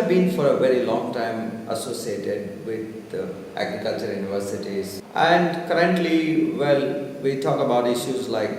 have been for a very long time associated with agriculture universities, and currently, well, we talk about issues like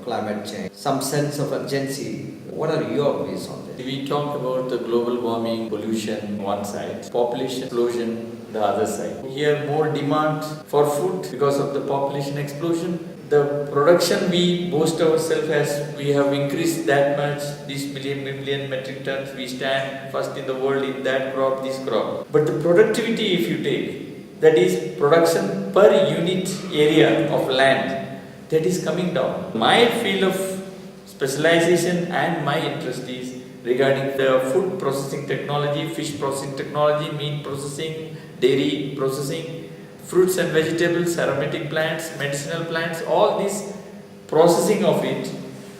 climate change, some sense of urgency. What are your views on this? We talk about the global warming, pollution one side, population explosion the other side. Here more demand for food because of the population explosion. The production we boast ourselves as we have increased that much, these million metric tons, we stand first in the world in that crop, this crop. But the productivity if you take, that is production per unit area of land, that is coming down. My field of specialization and my interest is regarding the food processing technology, fish processing technology, meat processing, dairy processing, fruits and vegetables, aromatic plants, medicinal plants, all this processing of it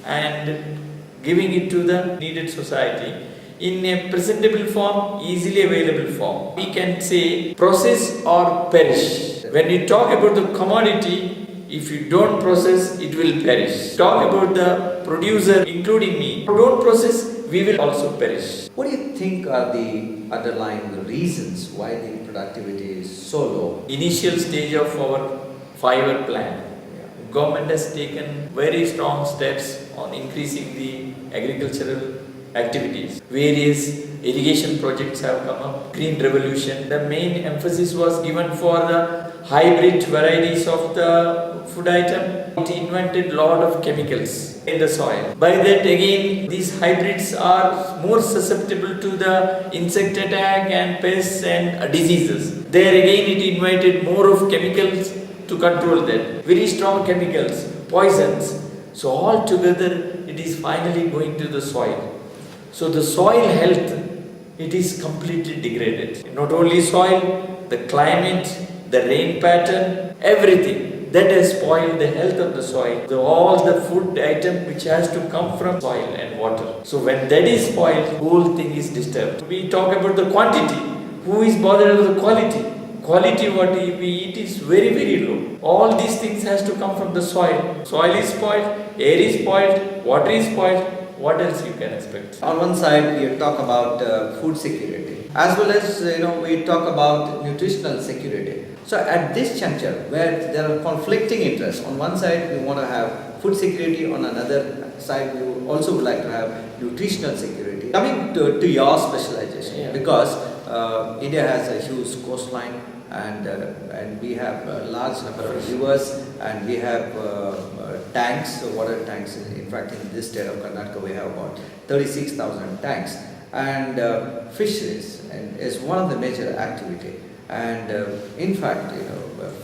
and giving it to the needed society in a presentable form, easily available form. We can say process or perish. When we talk about the commodity, if you don't process, it will perish. Talk about the producer, including me. Don't process, we will also perish. What do you think are the underlying reasons why the productivity is so low? Initial stage of our 5-year plan, government has taken very strong steps on increasing the agricultural activities. Various irrigation projects have come up, green revolution. The main emphasis was given for the hybrid varieties of the food item. It invented lot of chemicals in the soil. By that again, these hybrids are more susceptible to the insect attack and pests and diseases. There again it invited more of chemicals to control that. Very strong chemicals, poisons. So all together it is finally going to the soil. So the soil health, it is completely degraded. Not only soil, the climate, the rain pattern, everything that has spoiled the health of the soil. All the food item which has to come from soil and water. So when that is spoiled, whole thing is disturbed. We talk about the quantity. Who is bothered with the quality? Quality what we eat is very, very low. All these things has to come from the soil. Soil is spoiled, air is spoiled, water is spoiled. What else you can expect? On one side, we talk about food security, as well as we talk about nutritional security. So at this juncture, where there are conflicting interests, on one side we want to have food security, on another side we also would like to have nutritional security. Coming to your specialization, because India has a huge coastline, and we have a large number of rivers, and we have tanks, water tanks. In fact, in this state of Karnataka, we have about 36,000 tanks. And fisheries is one of the major activity. And in fact,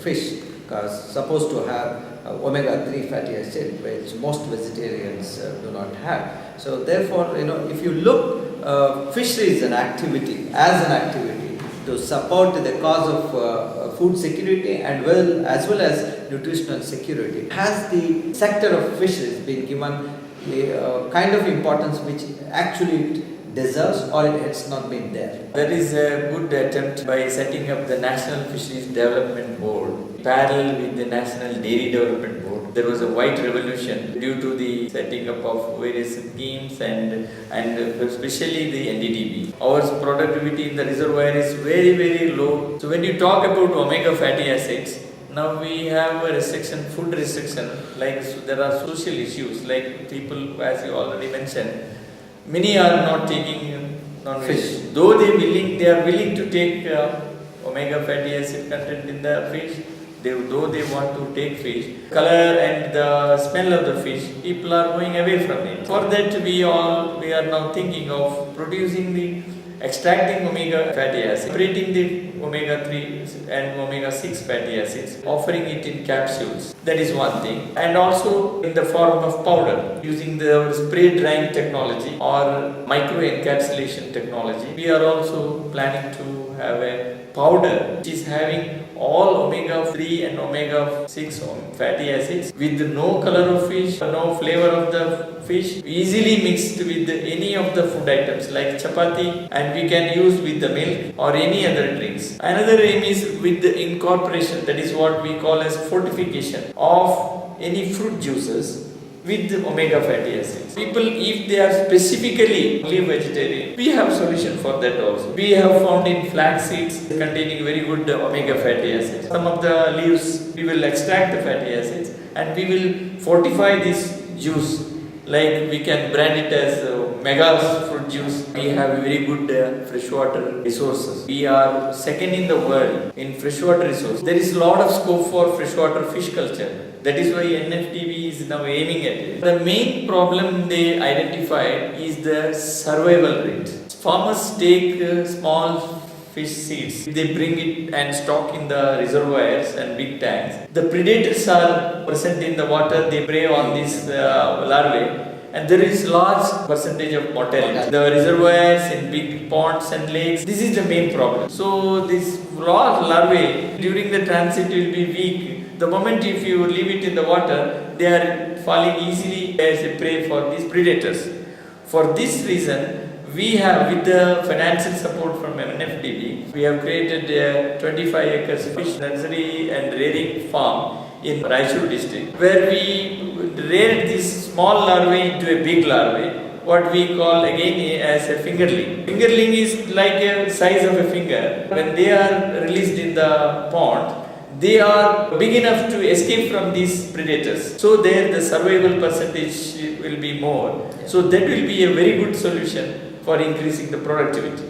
fish are supposed to have omega-3 fatty acid, which most vegetarians do not have. So therefore, if you look, fisheries as an activity to support the cause of food security and as well as nutritional security. Has the sector of fisheries been given a kind of importance which actually it deserves, or it's not been there? There is a good attempt by setting up the National Fisheries Development Board, parallel with the National Dairy Development Board. There was a white revolution due to the setting up of various schemes and especially the NDDB. Our productivity in the reservoir is very, very low. So when you talk about omega fatty acids, now we have a restriction, food restriction, like there are social issues, like people, as you already mentioned, many are not taking non-fish. Though they are willing to take omega fatty acid content in the fish, though they want to take fish, color and the smell of the fish, people are going away from it. For that we are now thinking of extracting omega fatty acids, separating the omega-3 and omega-6 fatty acids, offering it in capsules. That is one thing. And also in the form of powder, using the spray drying technology or micro encapsulation technology. We are also planning to have a powder which is having all omega-3 and omega-6 fatty acids with no color of fish, no flavor of the fish, easily mixed with any of the food items like chapati, and we can use with the milk or any other drinks. Another aim is with the incorporation, that is what we call as fortification of any fruit juices with omega fatty acids. People, if they are specifically only vegetarian, we have solution for that also. We have found in flax seeds containing very good omega fatty acids. Some of the leaves, we will extract the fatty acids and we will fortify this juice. Like we can brand it as mega fruit juice. We have very good freshwater resources. We are second in the world in freshwater resources. There is a lot of scope for freshwater fish culture. That is why NFTB is now aiming at it. The main problem they identified is the survival rate. Farmers take small fish seeds, they bring it and stock in the reservoirs and big tanks. The predators are present in the water, they prey on these larvae, and there is large percentage of mortality. The reservoirs in big ponds and lakes, this is the main problem. So this raw larvae during the transit will be weak. The moment if you leave it in the water, they are falling easily as a prey for these predators. For this reason, we have, with the financial support from NFTB, we have created a 25 acres fish nursery and rearing farm in Raichur district, where we rear this small larvae into a big larvae, what we call again as a fingerling. Fingerling is like a size of a finger. When they are released in the pond, they are big enough to escape from these predators. So there the survival percentage will be more. So that will be a very good solution for increasing the productivity.